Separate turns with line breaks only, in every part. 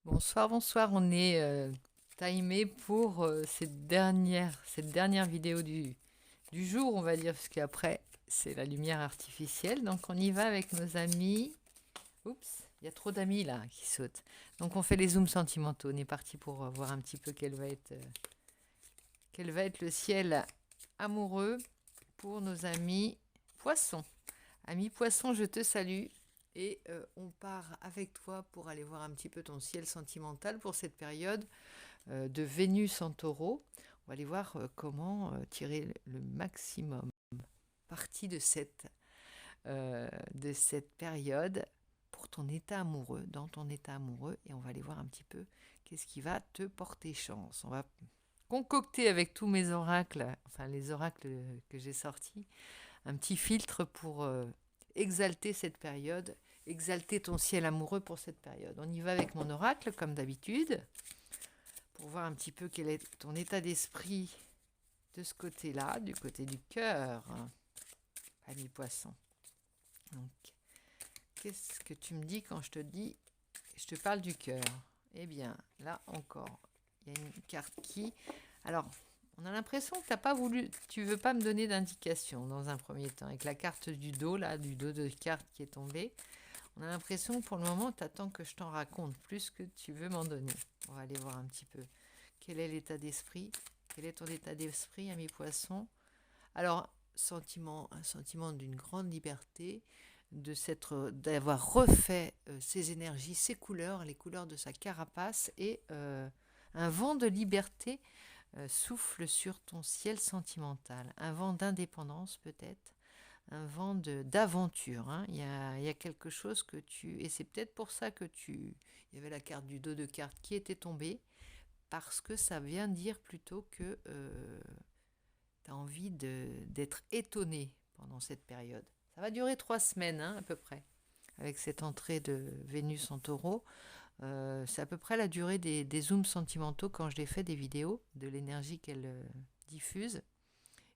Bonsoir, bonsoir. On est timé pour cette dernière vidéo du jour, on va dire, parce qu'après, c'est la lumière artificielle. Donc, on y va avec nos amis. Oups, il y a trop d'amis là qui sautent. Donc, on fait les zooms sentimentaux. On est parti pour voir un petit peu quel va être le ciel amoureux pour nos amis poissons. Ami poisson, je te salue. Et on part avec toi pour aller voir un petit peu ton ciel sentimental pour cette période de Vénus en taureau. On va aller voir comment tirer le maximum parti de cette période pour ton état amoureux, dans ton état amoureux. Et on va aller voir un petit peu qu'est-ce qui va te porter chance. On va concocter avec tous mes oracles, enfin les oracles que j'ai sortis, un petit filtre pour exalter cette période, exalter ton ciel amoureux pour cette période. On y va avec mon oracle, comme d'habitude, pour voir un petit peu quel est ton état d'esprit de ce côté-là, du côté du cœur, ami poisson. Donc, qu'est-ce que tu me dis quand je te parle du cœur? Eh bien, là encore, il y a une carte qui... Alors, on a l'impression que tu veux pas me donner d'indication dans un premier temps. Avec la carte du dos, là, du dos de carte qui est tombée, on a l'impression que pour le moment, tu attends que je t'en raconte plus que tu veux m'en donner. On va aller voir un petit peu. Quel est l'état d'esprit? Quel est ton état d'esprit, ami poisson? Alors, un sentiment d'une grande liberté, d'avoir refait ses énergies, ses couleurs, les couleurs de sa carapace, et un vent de liberté souffle sur ton ciel sentimental. Un vent d'indépendance peut-être, un vent d'aventure. Hein. Il y a quelque chose que tu... Et c'est peut-être pour ça que tu... Il y avait la carte du dos de cartes qui était tombée, parce que ça vient dire plutôt que tu as envie d'être étonné pendant cette période. Ça va durer 3 semaines, hein, à peu près, avec cette entrée de Vénus en taureau. C'est à peu près la durée des zooms sentimentaux quand je les fais des vidéos, de l'énergie qu'elle diffuse.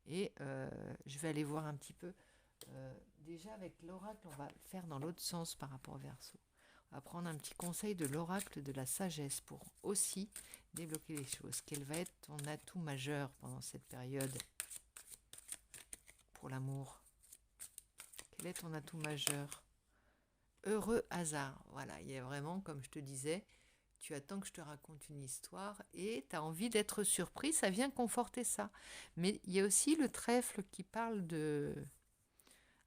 Et je vais aller voir un petit peu. Déjà, avec l'oracle, on va le faire dans l'autre sens par rapport au Verseau. On va prendre un petit conseil de l'oracle de la sagesse pour aussi débloquer les choses. Quel va être ton atout majeur pendant cette période pour l'amour? Quel est ton atout majeur? Heureux hasard. Voilà, il y a vraiment, comme je te disais, tu attends que je te raconte une histoire et tu as envie d'être surpris, ça vient conforter ça. Mais il y a aussi le trèfle qui parle de...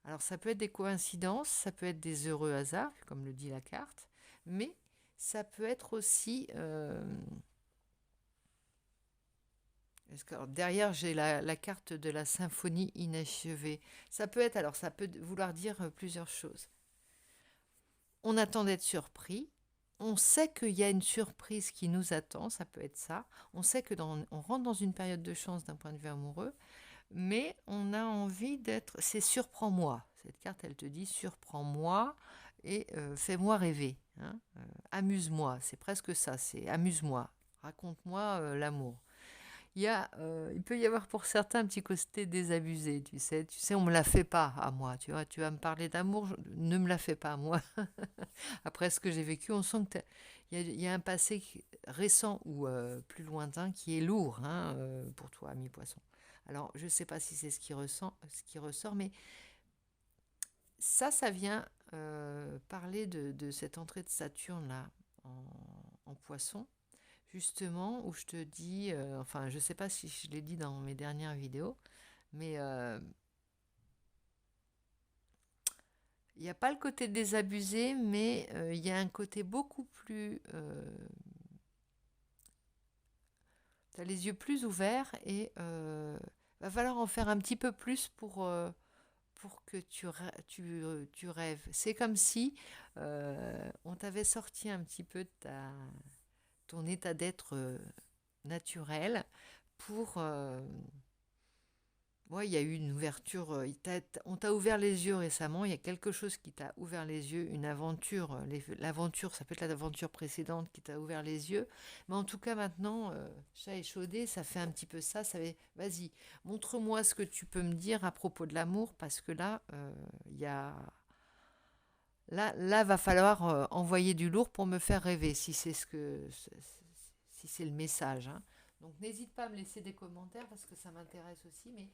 Alors ça peut être des coïncidences, ça peut être des heureux hasards, comme le dit la carte, mais ça peut être aussi... derrière, j'ai la carte de la symphonie inachevée. Ça peut vouloir dire plusieurs choses. On attend d'être surpris. On sait qu'il y a une surprise qui nous attend, ça peut être ça. On sait on rentre dans une période de chance d'un point de vue amoureux, mais on a envie d'être... C'est surprends-moi. Cette carte, elle te dit surprends-moi et fais-moi rêver. Hein. Amuse-moi, c'est presque ça, c'est amuse-moi. Raconte-moi l'amour. Il peut y avoir pour certains un petit côté désabusé, tu sais. Tu sais, on me la fait pas à moi, tu vois. Tu vas me parler d'amour, ne me la fais pas à moi. Après ce que j'ai vécu, on sent que il y a un passé récent ou plus lointain qui est lourd, hein, pour toi, ami poisson. Alors, je ne sais pas si c'est ce qui ressort, mais ça vient parler de cette entrée de Saturne là en poisson, justement, où je te dis, enfin, je ne sais pas si je l'ai dit dans mes dernières vidéos, mais il n'y a pas le côté désabusé, mais il y a un côté beaucoup plus... tu as les yeux plus ouverts et va falloir en faire un petit peu plus pour que tu rêves. C'est comme si on t'avait sorti un petit peu de ton état d'être naturel pour... ouais, il y a eu une ouverture, on t'a ouvert les yeux récemment, il y a quelque chose qui t'a ouvert les yeux, une aventure, l'aventure, ça peut être l'aventure précédente qui t'a ouvert les yeux, mais en tout cas maintenant, chat échaudé, ça fait un petit peu ça, vas-y, montre-moi ce que tu peux me dire à propos de l'amour, parce que là, il y a Là, va falloir envoyer du lourd pour me faire rêver, si c'est le message, hein. Donc n'hésite pas à me laisser des commentaires parce que ça m'intéresse aussi. Mais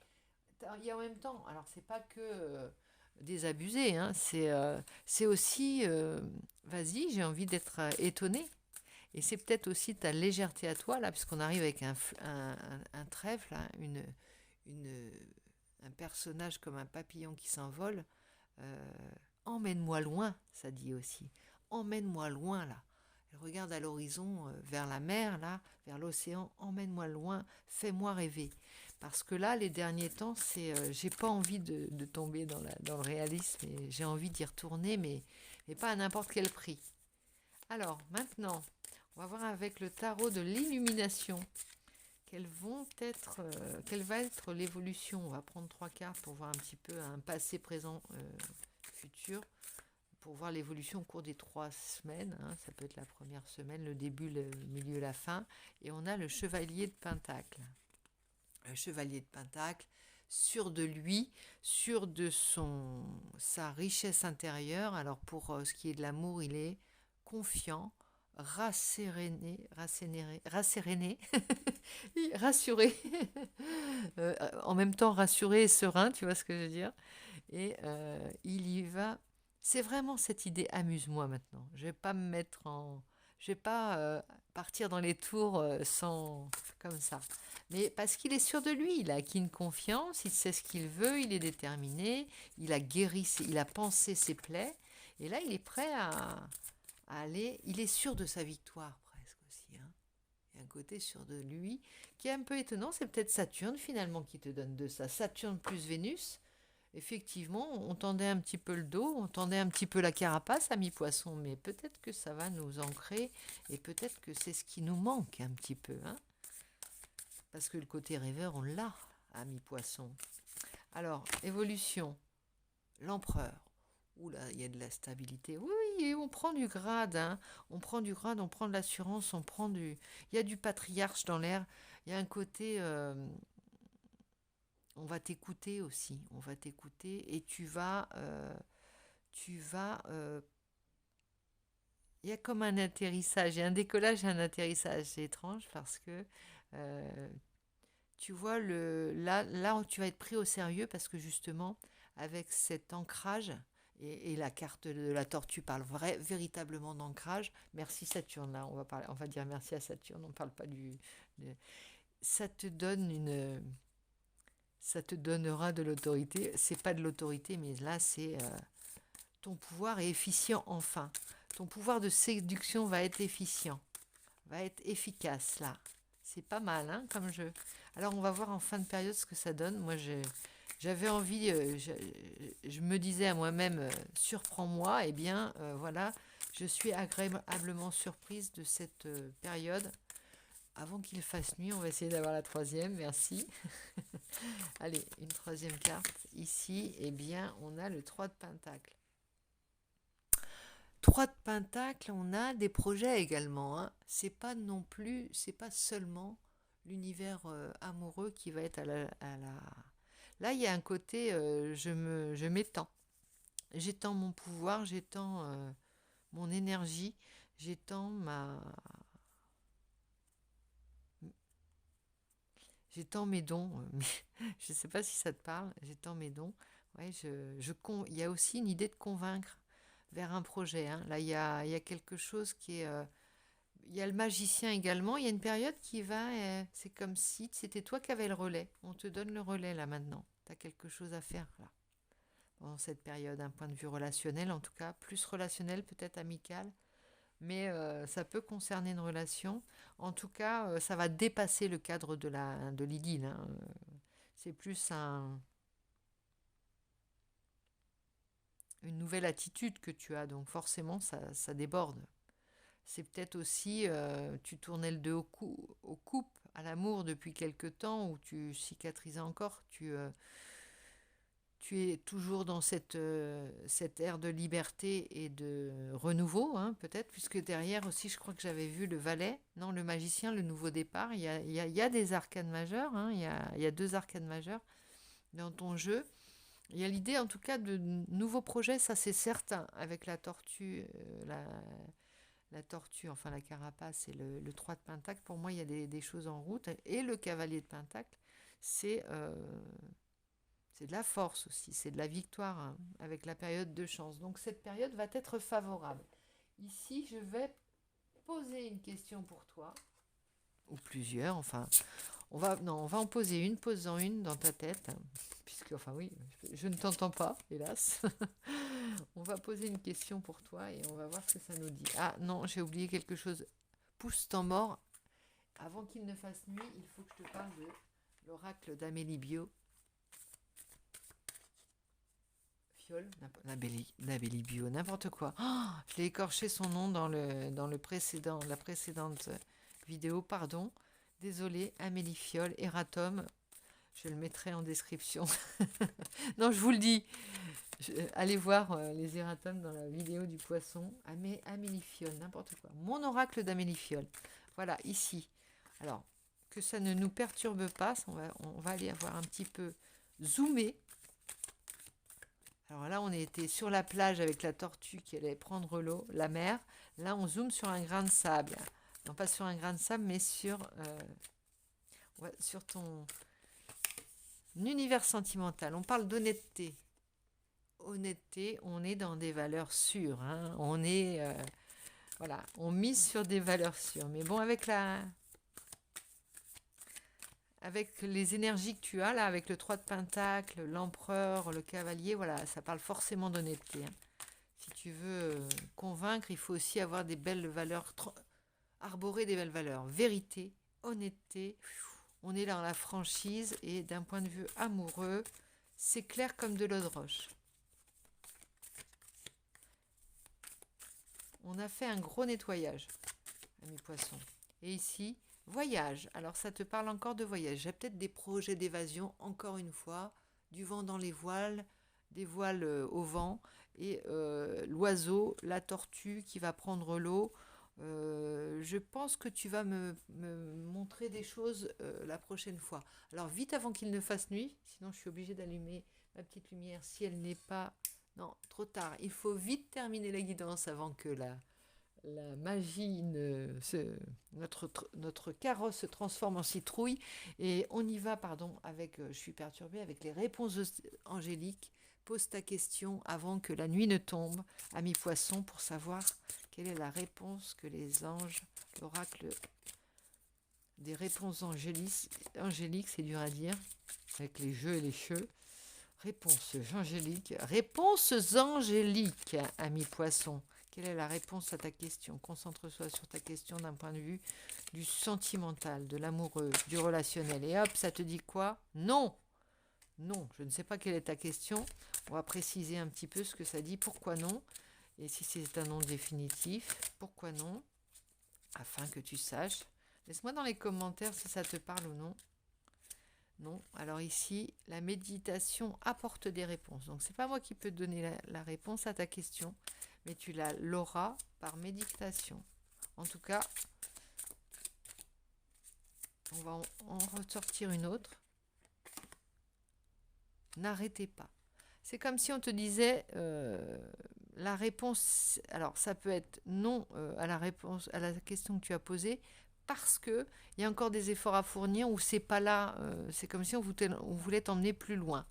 il y a en même temps, alors c'est pas que désabusé, hein, c'est aussi, vas-y, j'ai envie d'être étonnée. Et c'est peut-être aussi ta légèreté à toi, là, puisqu'on arrive avec un trèfle, là, une, un personnage comme un papillon qui s'envole. Euh, Emmène-moi loin, ça dit aussi. Emmène-moi loin, là. Elle regarde à l'horizon, vers la mer, là, vers l'océan. Emmène-moi loin, fais-moi rêver. Parce que là, les derniers temps, j'ai pas envie de tomber dans le réalisme. Et j'ai envie d'y retourner, mais pas à n'importe quel prix. Alors, maintenant, on va voir avec le tarot de l'illumination. Quelle va être l'évolution? On va prendre 3 cartes pour voir un petit peu un passé, présent, futur, pour voir l'évolution au cours des 3 semaines, hein. Ça peut être la première semaine, le début, le milieu, la fin. Et on a le chevalier de Pentacle. Le chevalier de Pentacle, sûr de lui, sûr de sa richesse intérieure. Alors pour ce qui est de l'amour, il est confiant, rasséréné, rassuré, en même temps rassuré et serein, tu vois ce que je veux dire. Et il y va. C'est vraiment cette idée amuse-moi maintenant. Je vais pas me mettre en. Je vais pas partir dans les tours sans comme ça. Mais parce qu'il est sûr de lui, il a acquis une confiance, il sait ce qu'il veut, il est déterminé, il a guéri, il a pensé ses plaies, et là il est prêt à aller. Il est sûr de sa victoire presque aussi, hein. Il y a un côté sûr de lui qui est un peu étonnant. C'est peut-être Saturne finalement qui te donne de ça. Saturne plus Vénus. Effectivement, on tendait un petit peu le dos, on tendait un petit peu la carapace à mi-poisson, mais peut-être que ça va nous ancrer et peut-être que c'est ce qui nous manque un petit peu, hein, parce que le côté rêveur, on l'a à mi-poisson. Alors, évolution, l'empereur. Oula, il y a de la stabilité. Oui, oui, et on prend du grade, hein. On prend du grade, on prend de l'assurance, on prend du. Il y a du patriarche dans l'air. Il y a un côté. On va t'écouter aussi. On va t'écouter et il y a comme un atterrissage, il y a un décollage et un atterrissage. C'est étrange parce que euh, tu vois, là, tu vas être pris au sérieux parce que justement, avec cet ancrage, et la carte de la tortue parle véritablement d'ancrage. Merci Saturne, là, on va dire merci à Saturne, on ne parle pas de- ça te donne ça te donnera de l'autorité. C'est pas de l'autorité, mais là, c'est ton pouvoir est efficient enfin. Ton pouvoir de séduction va être efficient, va être efficace là. C'est pas mal, hein, comme jeu. Alors, on va voir en fin de période ce que ça donne. Moi, j'avais envie, je me disais à moi-même, surprends-moi. Eh bien, voilà, je suis agréablement surprise de cette période. Avant qu'il fasse nuit, on va essayer d'avoir la troisième. Merci. Allez, une troisième carte. Ici, eh bien, on a le 3 de Pentacle. 3 de Pentacle, on a des projets également, hein. C'est pas non plus, c'est pas seulement l'univers amoureux qui va être Là, il y a un côté, je m'étends. J'étends mon pouvoir, j'étends mon énergie, j'étends j'étends mes dons. Je ne sais pas si ça te parle. J'étends mes dons. Ouais, il y a aussi une idée de convaincre vers un projet, hein. Là, il y a quelque chose qui est. Il y a le magicien également. Il y a une période qui va. C'est comme si c'était toi qui avais le relais. On te donne le relais là maintenant. Tu as quelque chose à faire là. Pendant cette période, un point de vue relationnel en tout cas. Plus relationnel, peut-être amical. Mais ça peut concerner une relation. En tout cas, ça va dépasser le cadre de l'idylle, hein. C'est plus une nouvelle attitude que tu as, donc forcément, ça déborde. C'est peut-être aussi, tu tournais le dos au couple, à l'amour depuis quelque temps, où tu cicatrisais encore, tu es toujours dans cette ère de liberté et de renouveau, hein, peut-être, puisque derrière aussi, je crois que j'avais vu le valet, non, le magicien, le nouveau départ. Il y a des arcanes majeures, hein, il y a 2 arcanes majeures dans ton jeu. Il y a l'idée, en tout cas, de nouveaux projets, ça c'est certain, avec la tortue, la tortue, enfin la carapace et le 3 de pentacle. Pour moi, il y a des choses en route. Et le cavalier de pentacle, c'est c'est de la force aussi, c'est de la victoire, hein, avec la période de chance. Donc cette période va être favorable. Ici, je vais poser une question pour toi, ou plusieurs, enfin, non, on va en poser une, pose-en une dans ta tête, hein, puisque, enfin oui, je ne t'entends pas, hélas. On va poser une question pour toi et on va voir ce que ça nous dit. Ah non, j'ai oublié quelque chose. Pousse temps mort, avant qu'il ne fasse nuit, il faut que je te parle de l'oracle d'Amélie Bio. Fiole, l'Amélie Bio, n'importe quoi. Oh, je l'ai écorché son nom dans le précédent, la précédente vidéo, pardon. Désolée, Amélie Fiole, Eratom. Je le mettrai en description. Non, je vous le dis. Allez voir les erratums dans la vidéo du poisson. Amélie Fiole, n'importe quoi. Mon oracle d'Amélie Fiole. Voilà, ici. Alors, que ça ne nous perturbe pas, on va aller avoir un petit peu zoomé. Alors là, on était sur la plage avec la tortue qui allait prendre l'eau, la mer. Là, on zoome sur un grain de sable. Non, pas sur un grain de sable, mais sur ton univers sentimental. On parle d'honnêteté. Honnêteté, on est dans des valeurs sûres, hein. On est, voilà, on mise sur des valeurs sûres. Mais bon, avec les énergies que tu as là, avec le 3 de pentacle, l'empereur, le cavalier, voilà, ça parle forcément d'honnêteté, hein. Si tu veux convaincre, il faut aussi avoir des belles valeurs, arborer des belles valeurs. Vérité, honnêteté, on est dans la franchise et d'un point de vue amoureux, c'est clair comme de l'eau de roche. On a fait un gros nettoyage, amis poissons. Et ici, voyage. Alors ça te parle encore de voyage. J'ai peut-être des projets d'évasion, encore une fois, du vent dans les voiles, des voiles au vent, et l'oiseau, la tortue qui va prendre l'eau. Je pense que tu vas me montrer des choses la prochaine fois. Alors vite avant qu'il ne fasse nuit, sinon je suis obligée d'allumer ma petite lumière si elle n'est pas... Non, trop tard. Il faut vite terminer la guidance avant que la magie notre carrosse se transforme en citrouille. Et on y va, pardon, avec, je suis perturbée, avec les réponses angéliques. Pose ta question avant que la nuit ne tombe, ami poisson, pour savoir quelle est la réponse que les anges, l'oracle des réponses angéliques, c'est dur à dire, avec les jeux et les cheux. Réponses angéliques, ami poisson. Quelle est la réponse à ta question? Concentre-toi sur ta question d'un point de vue du sentimental, de l'amoureux, du relationnel. Et hop, ça te dit quoi? Non. Non, je ne sais pas quelle est ta question. On va préciser un petit peu ce que ça dit. Pourquoi non? Et si c'est un non définitif, pourquoi non? Afin que tu saches. Laisse-moi dans les commentaires si ça te parle ou non. Non. Alors ici, la méditation apporte des réponses. Donc, c'est pas moi qui peux te donner la réponse à ta question, mais tu l'auras par méditation. En tout cas, on va en ressortir une autre. N'arrêtez pas. C'est comme si on te disait la réponse. Alors, ça peut être non à la réponse à la question que tu as posée, parce que il y a encore des efforts à fournir ou c'est pas là. C'est comme si on voulait t'emmener plus loin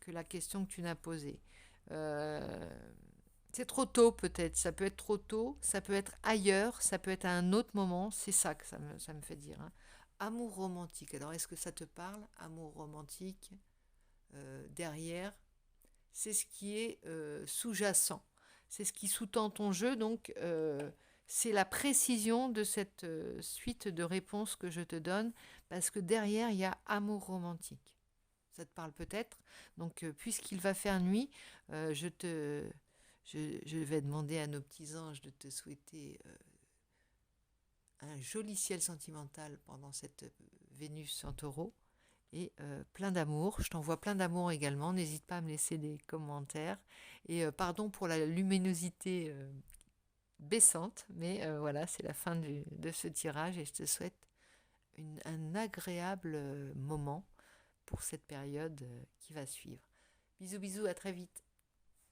que la question que tu n'as posée. C'est trop tôt peut-être. Ça peut être trop tôt. Ça peut être ailleurs. Ça peut être à un autre moment. C'est ça que ça me fait dire, hein. Amour romantique. Alors, est-ce que ça te parle? Amour romantique. Derrière, c'est ce qui est sous-jacent. C'est ce qui sous-tend ton jeu. Donc, c'est la précision de cette suite de réponses que je te donne, parce que derrière, il y a amour romantique. Ça te parle peut-être. Donc, puisqu'il va faire nuit, je vais demander à nos petits anges de te souhaiter un joli ciel sentimental pendant cette Vénus en taureau. Et plein d'amour. Je t'envoie plein d'amour également. N'hésite pas à me laisser des commentaires. Et pardon pour la luminosité baissante, mais voilà, c'est la fin de ce tirage et je te souhaite un agréable moment pour cette période qui va suivre. Bisous, bisous, à très vite.